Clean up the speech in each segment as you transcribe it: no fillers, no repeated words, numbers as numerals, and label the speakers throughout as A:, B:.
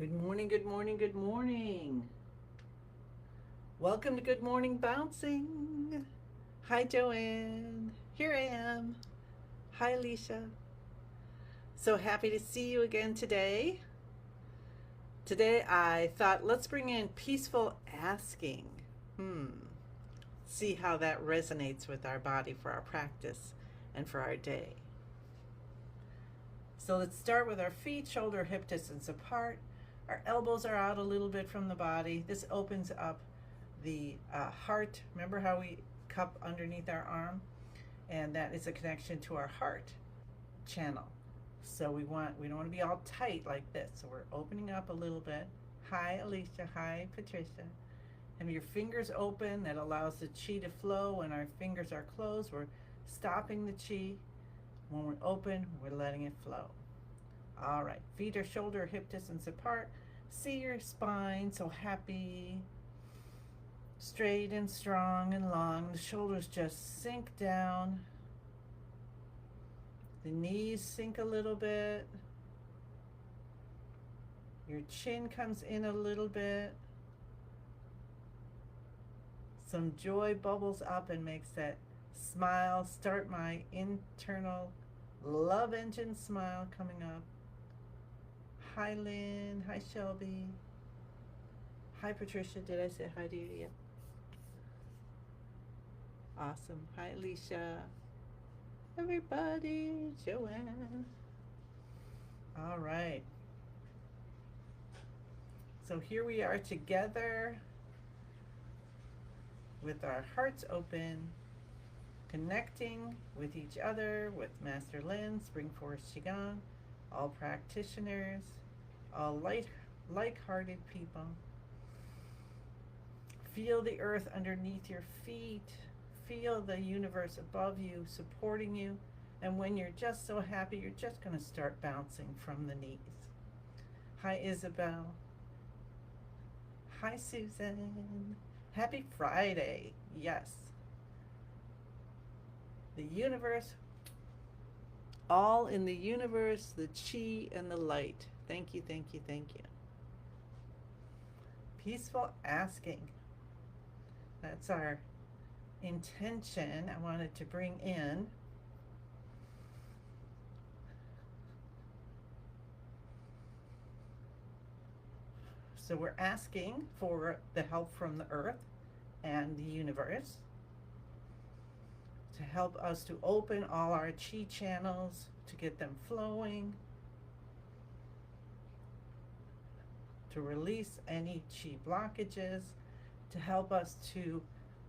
A: Good morning, good morning, good morning. Welcome to Good Morning Bouncing. Hi, Joanne. Here I am. Hi, Alicia. So happy to see you again today. Today I thought let's bring in peaceful asking. Hmm. See how that resonates with our body for our practice and for our day. So let's start with our feet, shoulder hip distance apart. Our elbows are out a little bit from the body. This opens up the heart. Remember how we cup underneath our arm? And that is a connection to our heart channel. So we don't want to be all tight like this. So we're opening up a little bit. Hi, Alicia. Hi, Patricia. Have your fingers open. That allows the chi to flow. When our fingers are closed, we're stopping the chi. When we're open, we're letting it flow. All right, feet are shoulder hip distance apart. See your spine, so happy, straight and strong and long. The shoulders just sink down. The knees sink a little bit. Your chin comes in a little bit. Some joy bubbles up and makes that smile. Start my internal love engine smile coming up. Hi, Lynn. Hi, Shelby. Hi, Patricia. Did I say hi to you yet? Awesome. Hi, Alicia. Everybody. Joanne. All right. So here we are together with our hearts open, connecting with each other, with Master Lin, Spring Forest Qigong, all practitioners, all like-hearted people. Feel the earth underneath your feet. Feel the universe above you, supporting you. And when you're just so happy, you're just going to start bouncing from the knees. Hi, Isabel. Hi, Susan. Happy Friday. Yes. The universe, all in the universe, the chi and the light. Thank you, thank you, thank you. Peaceful asking. That's our intention. I wanted to bring in. So we're asking for the help from the earth and the universe to help us to open all our chi channels, to get them flowing, to release any chi blockages, to help us to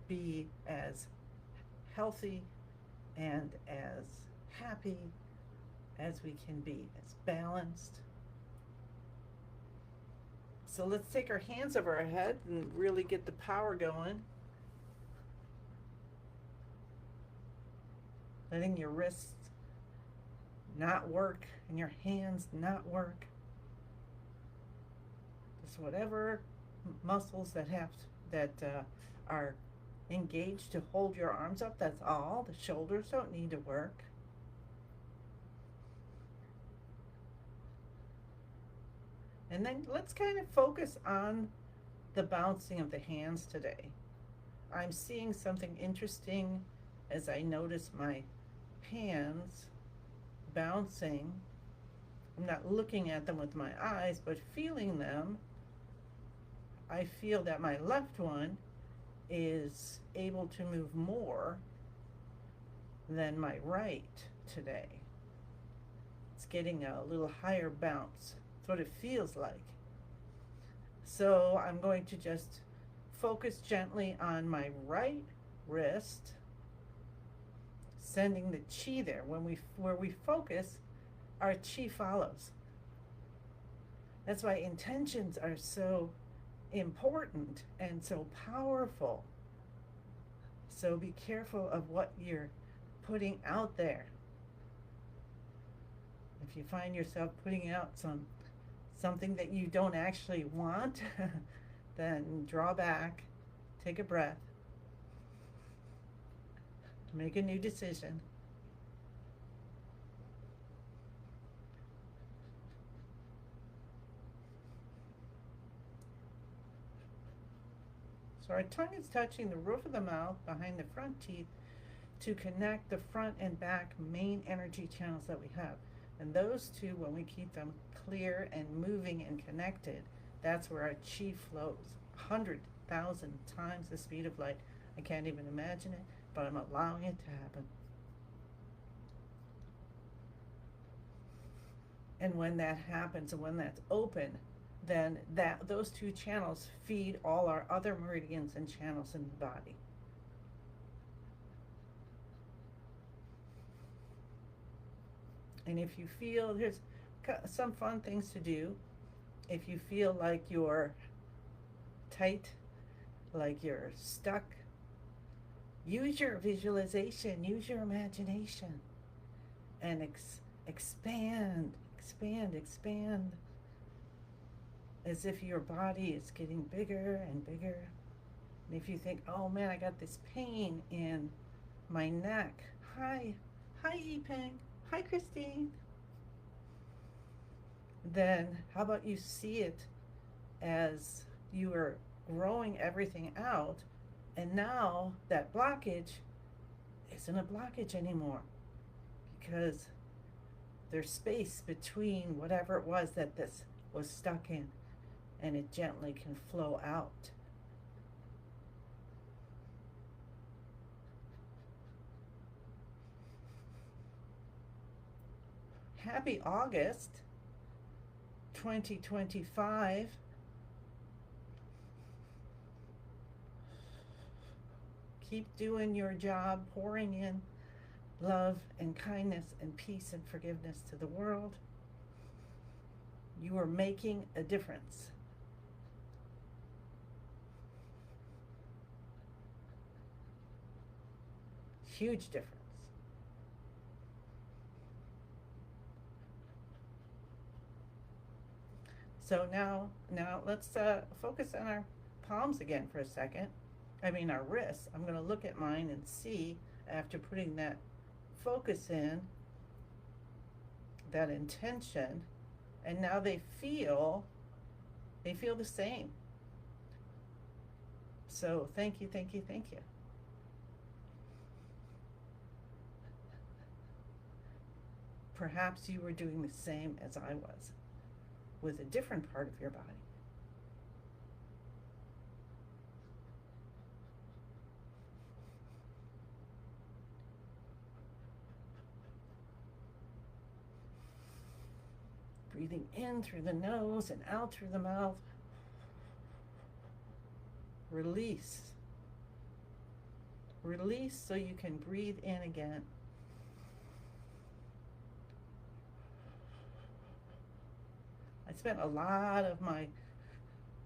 A: be as healthy and as happy as we can be, as balanced. So let's take our hands over our head and really get the power going. Letting your wrists not work and your hands not work. Just whatever muscles that are engaged to hold your arms up, that's all. The shoulders don't need to work. And then let's kind of focus on the bouncing of the hands today. I'm seeing something interesting as I notice my hands bouncing. I'm not looking at them with my eyes, but feeling them. I feel that my left one is able to move more than my right today. It's getting a little higher bounce. That's what it feels like. So I'm going to just focus gently on my right wrist, sending the chi there. Where we focus, our chi follows. That's why intentions are so important and so powerful. So be careful of what you're putting out there. If you find yourself putting out something that you don't actually want, then draw back, take a breath, make a new decision. So our tongue is touching the roof of the mouth behind the front teeth to connect the front and back main energy channels that we have. And those two, when we keep them clear and moving and connected, that's where our chi flows. 100,000 times the speed of light. I can't even imagine it, but I'm allowing it to happen. And when that happens and when that's open, then those two channels feed all our other meridians and channels in the body. And if you feel, here's some fun things to do. If you feel like you're tight, like you're stuck, use your visualization, use your imagination, and expand, expand, expand, as if your body is getting bigger and bigger. And if you think, oh man, I got this pain in my neck. Hi Yipeng. Hi Christine. Then how about you see it as you are growing everything out, and now that blockage isn't a blockage anymore, because there's space between whatever it was that this was stuck in, and it gently can flow out. Happy August 2025. Keep doing your job, pouring in love and kindness and peace and forgiveness to the world. You are making a difference. Huge difference. So now let's focus on our palms again for a second. I mean our wrists. I'm going to look at mine and see, after putting that focus in, that intention, and now they feel the same. So thank you, thank you, thank you. Perhaps you were doing the same as I was with a different part of your body. Breathing in through the nose and out through the mouth. Release. Release so you can breathe in again. I spent a lot of my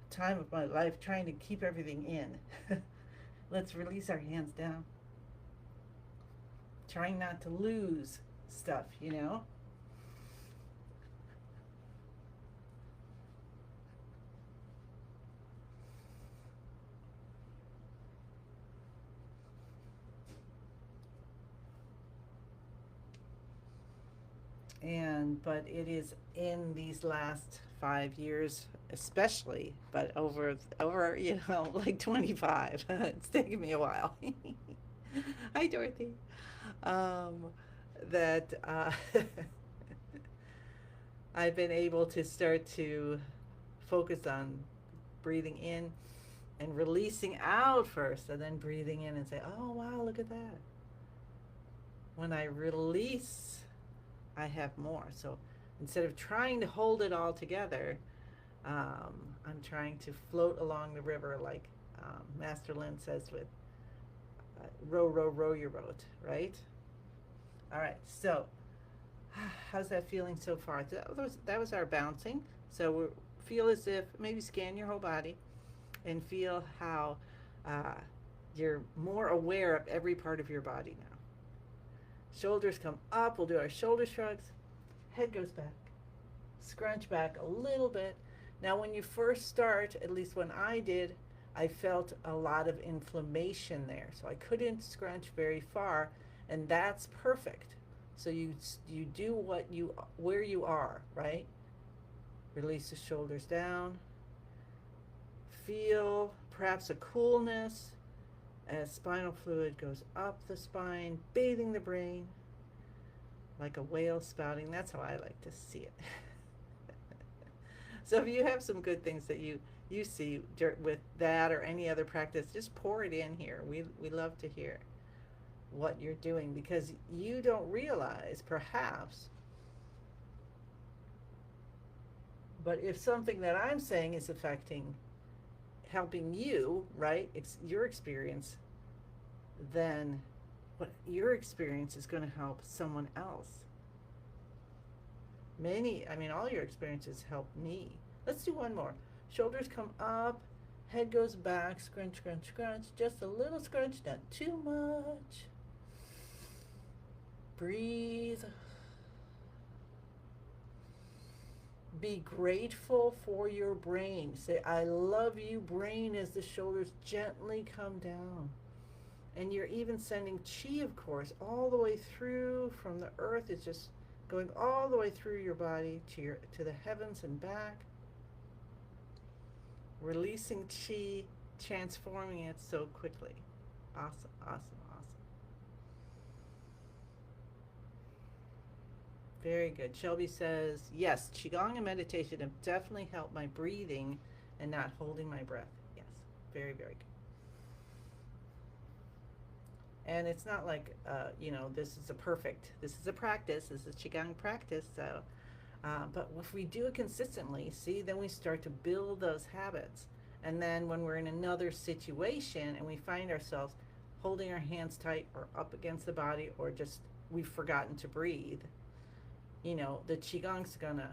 A: time of my life trying to keep everything in. Let's release our hands down. Trying not to lose stuff, you know? But it is in these last 5 years especially, but over like 25. It's taken me a while. Hi Dorothy. That I've been able to start to focus on breathing in and releasing out first, and then breathing in and say, oh wow, look at that. When I release, I have more. So instead of trying to hold it all together, I'm trying to float along the river, like Master Lin says, with row, row, row your boat, right? All right, so how's that feeling so far? That was our bouncing. So feel as if, maybe scan your whole body and feel how you're more aware of every part of your body now. Shoulders come up, we'll do our shoulder shrugs. Head goes back. Scrunch back a little bit. Now when you first start, at least when I did, I felt a lot of inflammation there. So I couldn't scrunch very far, and that's perfect. So you do where you are, right? Release the shoulders down. feel perhaps a coolness as spinal fluid goes up the spine, bathing the brain like a whale spouting. That's how I like to see it. So if you have some good things that you see with that or any other practice, just pour it in here. We love to hear what you're doing, because you don't realize perhaps, but if something that I'm saying is helping you, right, your experience, then what your experience is going to help someone else. All your experiences help me. Let's do one more. Shoulders come up, head goes back, scrunch, scrunch, scrunch. Just a little scrunch, not too much. Breathe. Be grateful for your brain. Say, I love you, brain, as the shoulders gently come down. And you're even sending chi, of course, all the way through from the earth. It's just going all the way through your body to the heavens and back. Releasing chi, transforming it so quickly. Awesome, awesome, awesome. Very good. Shelby says, yes, Qigong and meditation have definitely helped my breathing and not holding my breath. Yes, very, very good. And it's not like, this is a practice, this is Qigong practice, so, but if we do it consistently, then we start to build those habits. And then when we're in another situation and we find ourselves holding our hands tight or up against the body, or just we've forgotten to breathe, the Qigong's gonna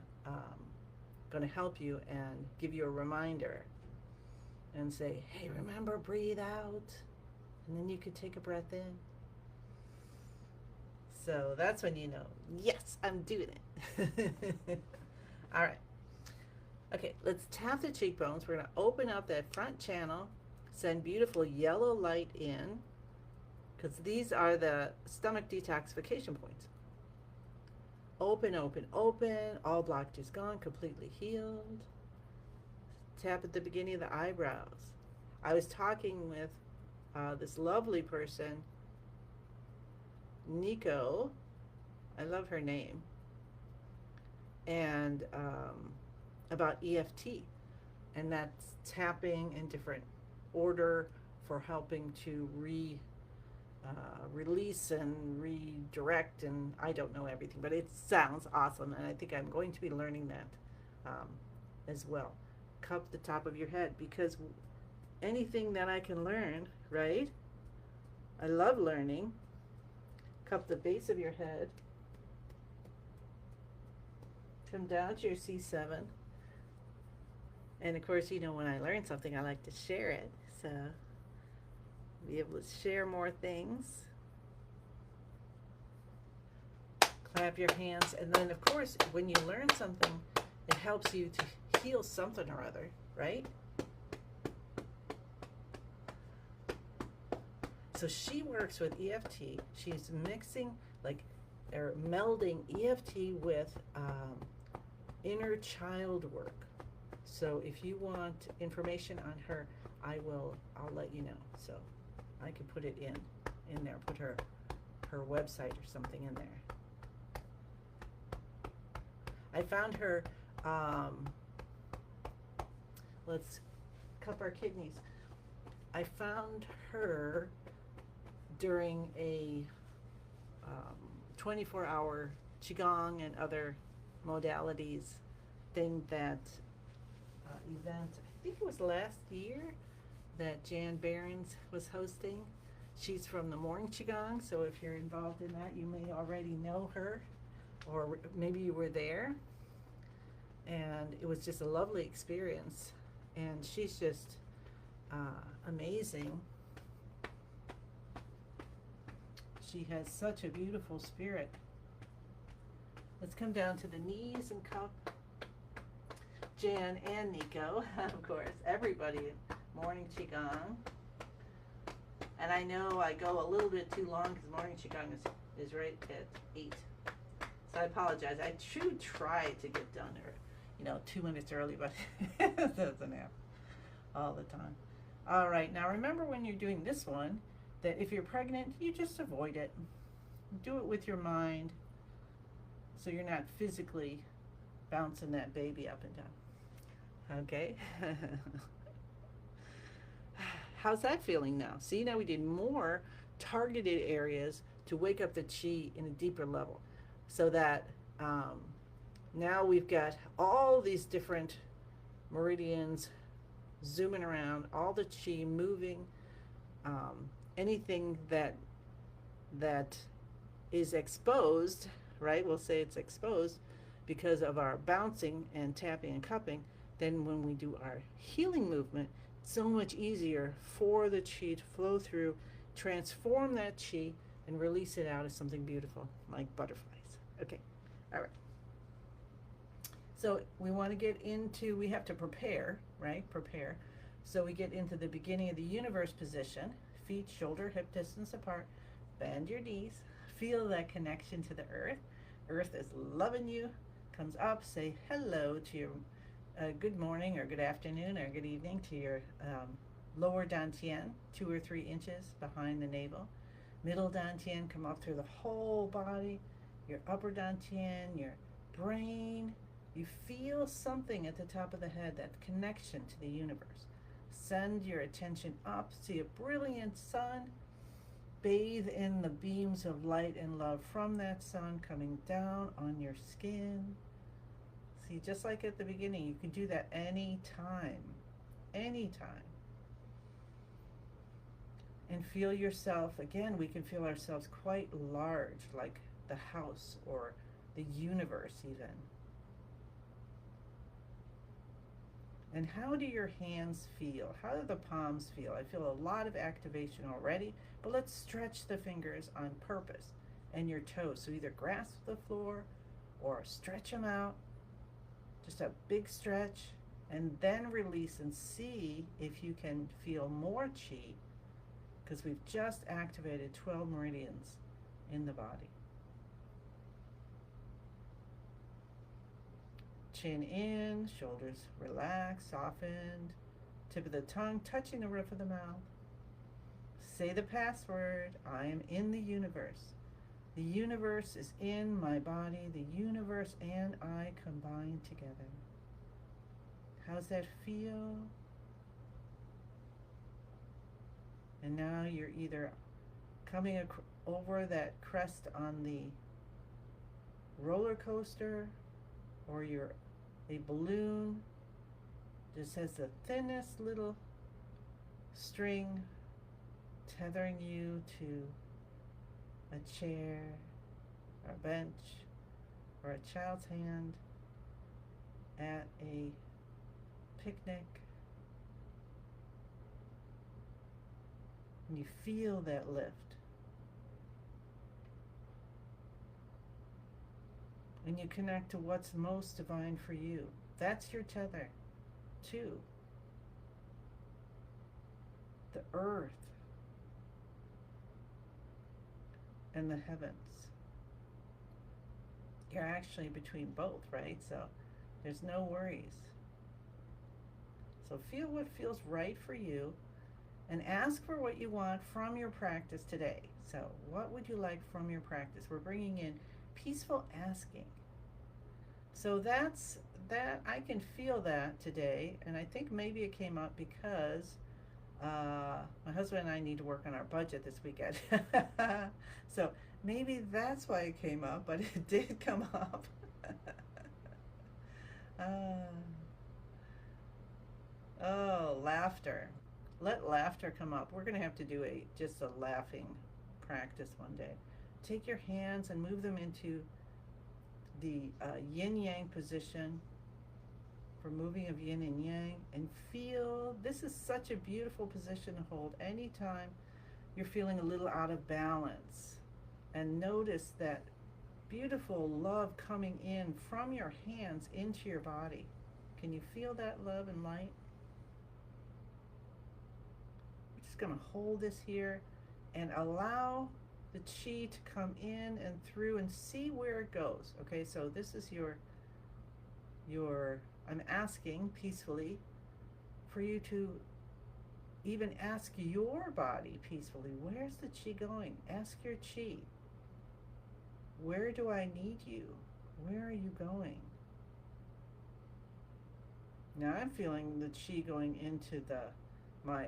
A: help you and give you a reminder and say, hey, remember, breathe out. And then you could take a breath in. So that's when you know, yes, I'm doing it. All right. Okay, let's tap the cheekbones. We're going to open up that front channel, send beautiful yellow light in, because these are the stomach detoxification points. Open, open, open. All blockage is gone, completely healed. Tap at the beginning of the eyebrows. I was talking with this lovely person, Nico, I love her name, and about EFT, and that's tapping in different order for helping to release and redirect, and I don't know everything, but it sounds awesome, and I think I'm going to be learning that as well. Cup the top of your head, because anything that I can learn, right? I love learning. Cup the base of your head. Come down to your C7. And of course, when I learn something, I like to share it. So, be able to share more things. Clap your hands. And then, of course, when you learn something, it helps you to heal something or other, right? So she works with EFT. She's mixing, or melding EFT with inner child work. So if you want information on her, I'll let you know. So I could put it in there, put her website or something in there. I found her, let's cup our kidneys. I found her during a 24-hour Qigong and other modalities event. I think it was last year that Jan Behrens was hosting. She's from the Morning Qigong, so if you're involved in that, you may already know her, or maybe you were there. And it was just a lovely experience, and she's just amazing. She has such a beautiful spirit. Let's come down to the knees and cup Jan and Nico, of course, everybody in Morning Qigong. And I know I go a little bit too long because Morning Qigong is right at 8. So I apologize. I try to get done, or 2 minutes early, but it doesn't happen. all the time. All right, now remember when you're doing this one that if you're pregnant, you just avoid it. Do it with your mind so you're not physically bouncing that baby up and down. Okay? How's that feeling now? See, now we did more targeted areas to wake up the chi in a deeper level so that now we've got all these different meridians zooming around, all the chi moving, anything that is exposed, right? We'll say it's exposed because of our bouncing and tapping and cupping. Then when we do our healing movement, it's so much easier for the chi to flow through, transform that chi, and release it out as something beautiful, like butterflies. Okay, all right. So we want to get into, we have to prepare, right? Prepare. So we get into the beginning of the universe position, feet shoulder hip distance apart, bend your knees, feel that connection to the earth. Earth is loving you. Comes up, say hello to your good morning or good afternoon or good evening to your lower dantian, 2 or 3 inches behind the navel. Middle dantian, come up through the whole body. Your upper dantian, your brain. You feel something at the top of the head, that connection to the universe. Send your attention up, see a brilliant sun. Bathe in the beams of light and love from that sun coming down on your skin. See, just like at the beginning, you can do that anytime, anytime. And feel yourself, again, we can feel ourselves quite large, like the house or the universe even. And how do your hands feel? How do the palms feel? I feel a lot of activation already, but let's stretch the fingers on purpose and your toes. So either grasp the floor or stretch them out. Just a big stretch and then release and see if you can feel more chi because we've just activated 12 meridians in the body. Chin in, shoulders relaxed, softened, tip of the tongue touching the roof of the mouth. Say the password, I am in the universe. The universe is in my body. The universe and I combine together. How's that feel? And now you're either coming over that crest on the roller coaster or you're a balloon, just has the thinnest little string tethering you to a chair or a bench or a child's hand at a picnic. And you feel that lift. And you connect to what's most divine for you. That's your tether, too. The earth and the heavens. You're actually between both, right? So there's no worries. So feel what feels right for you and ask for what you want from your practice today. So what would you like from your practice? We're bringing in peaceful asking. So that's that. I can feel that today, and I think maybe it came up because my husband and I need to work on our budget this weekend. So maybe that's why it came up, but it did come up. Oh, laughter. Let laughter come up. We're going to have to do just a laughing practice one day. Take your hands and move them into the yin-yang position for moving of yin and yang, and feel this is such a beautiful position to hold anytime you're feeling a little out of balance. And notice that beautiful love coming in from your hands into your body. Can you feel that love and light? We're just going to hold this here and allow the chi to come in and through and see where it goes. Okay, so this is your I'm asking peacefully for you to even ask your body peacefully, where's the chi going? Ask your chi, where do I need you? Where are you going? Now I'm feeling the chi going into my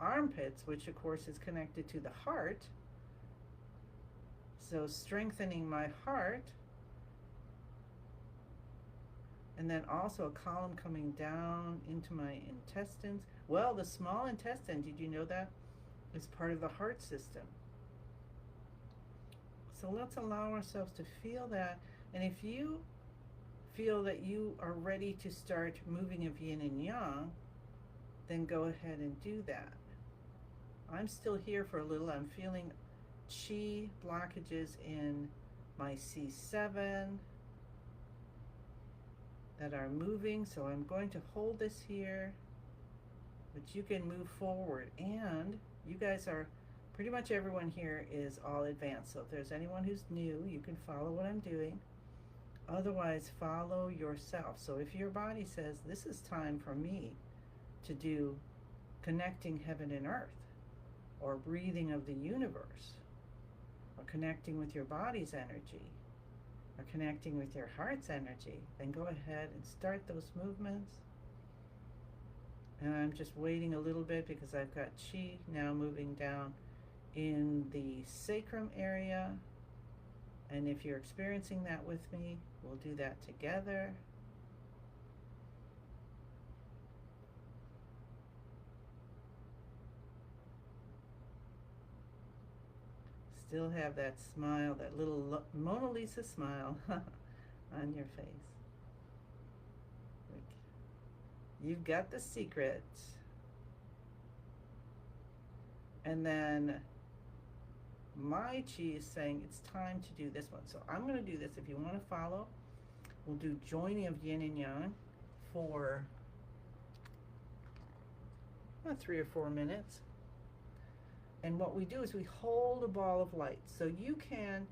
A: armpits, which of course is connected to the heart. So strengthening my heart. And then also a column coming down into my intestines. Well, the small intestine, did you know that, is part of the heart system? So let's allow ourselves to feel that. And if you feel that you are ready to start moving of yin and yang, then go ahead and do that. I'm still here for a little. I'm feeling chi blockages in my C7 that are moving, so I'm going to hold this here, but you can move forward. And you guys are, pretty much everyone here is all advanced, so if there's anyone who's new, you can follow what I'm doing. Otherwise, follow yourself. So if your body says, this is time for me to do connecting heaven and earth, or breathing of the universe, or connecting with your body's energy, or connecting with your heart's energy, then go ahead and start those movements. And I'm just waiting a little bit because I've got chi now moving down in the sacrum area. And if you're experiencing that with me, we'll do that together. Still have that smile, that little Mona Lisa smile on your face. You've got the secret. And then my chi is saying it's time to do this one. So I'm going to do this. If you want to follow, we'll do joining of yin and yang for 3 or 4 minutes. And what we do is we hold a ball of light. So you can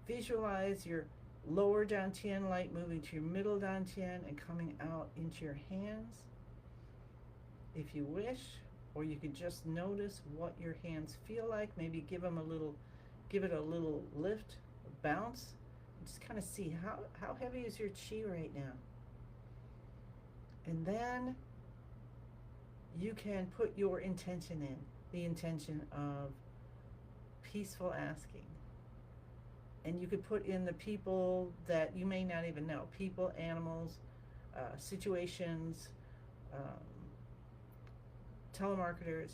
A: visualize your lower dantian light moving to your middle dantian and coming out into your hands if you wish, or you could just notice what your hands feel like. Maybe give it a little lift, a bounce. Just kind of see how heavy is your chi right now. And then you can put your intention in. The intention of peaceful asking. And you could put in the people that you may not even know. People, animals, situations, telemarketers,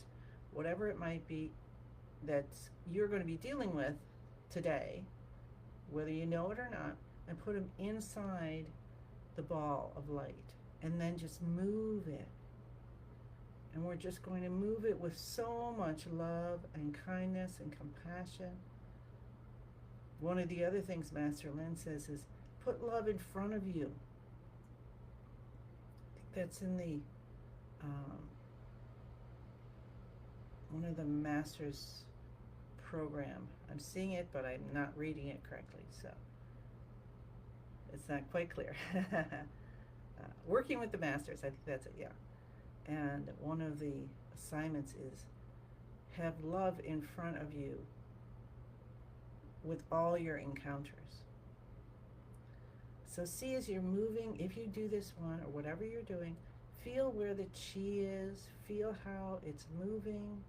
A: whatever it might be that you're going to be dealing with today, whether you know it or not, and put them inside the ball of light. And then just move it. And we're just going to move it with so much love and kindness and compassion. One of the other things Master Lin says is put love in front of you. I think that's in the one of the Masters program. I'm seeing it, but I'm not reading it correctly, so it's not quite clear. Working with the Masters, I think that's it, yeah. And one of the assignments is have love in front of you with all your encounters. So see, as you're moving, if you do this one or whatever you're doing, feel where the chi is, feel how it's moving,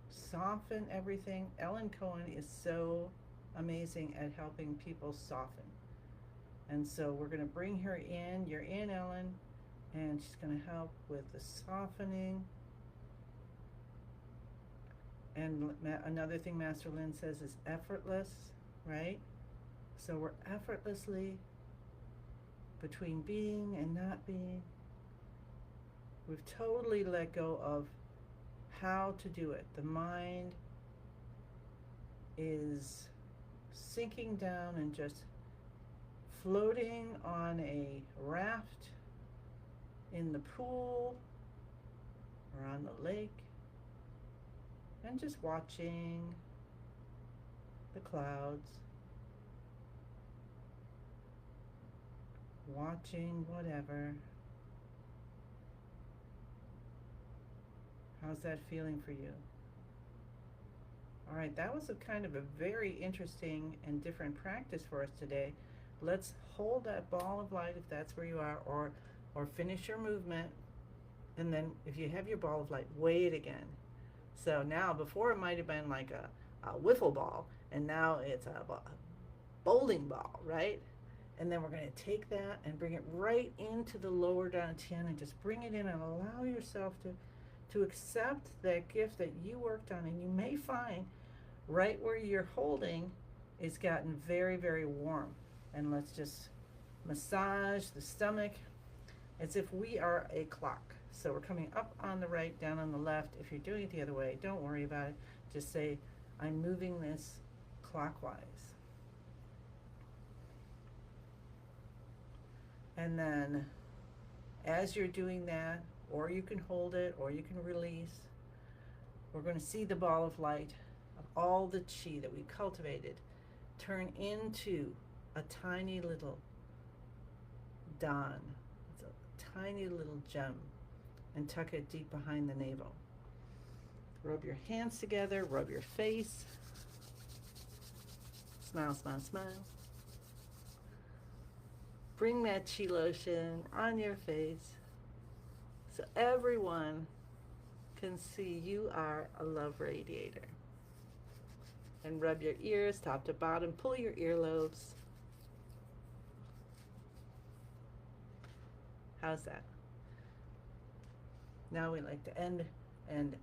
A: soften everything. Ellen Cohen is so amazing at helping people soften. And so we're going to bring her in. You're in, Ellen. And she's going to help with the softening. And another thing Master Lin says is effortless, right? So we're effortlessly between being and not being. We've totally let go of how to do it. The mind is sinking down and just floating on a raft in the pool or on the lake, and just watching the clouds, watching whatever, How's that feeling for you? All right, that was a kind of a very interesting and different practice for us today. Let's hold that ball of light if that's where you are, or finish your movement, and then if you have your ball of light, weigh it again. So now, before it might have been like a wiffle ball, and now it's a bowling ball, right? And then we're going to take that and bring it right into the lower dantian and just bring it in and allow yourself to accept that gift that you worked on. And you may find right where you're holding it's gotten very, very warm. And let's just massage the stomach as if we are a clock. So we're coming up on the right, down on the left. If you're doing it the other way, don't worry about it. Just say, I'm moving this clockwise. And then as you're doing that, or you can hold it, or you can release, we're going to see the ball of light of all the chi that we cultivated turn into a tiny little dan. It's a tiny little gem, and tuck it deep behind the navel. Rub your hands together, rub your face. Smile, smile, smile. Bring that chi lotion on your face so everyone can see you are a love radiator. And rub your ears top to bottom, pull your earlobes. How's that? Now we like to end, and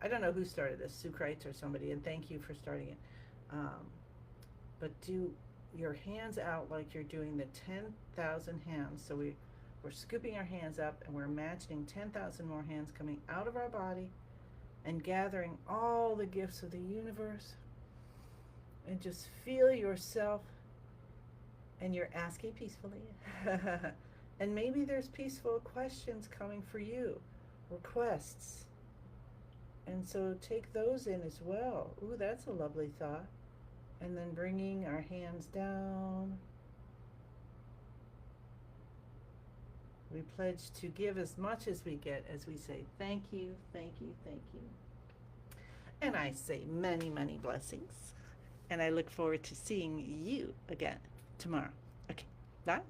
A: I don't know who started this, Sue Kreitz or somebody, and thank you for starting it. But do your hands out like you're doing the 10,000 hands. So we're scooping our hands up and we're imagining 10,000 more hands coming out of our body and gathering all the gifts of the universe. And just feel yourself, and you're asking peacefully. And maybe there's peaceful questions coming for you, requests. And so take those in as well. Ooh, that's a lovely thought. And then bringing our hands down. We pledge to give as much as we get as we say thank you, thank you, thank you. And I say many, many blessings. And I look forward to seeing you again tomorrow. Okay, bye.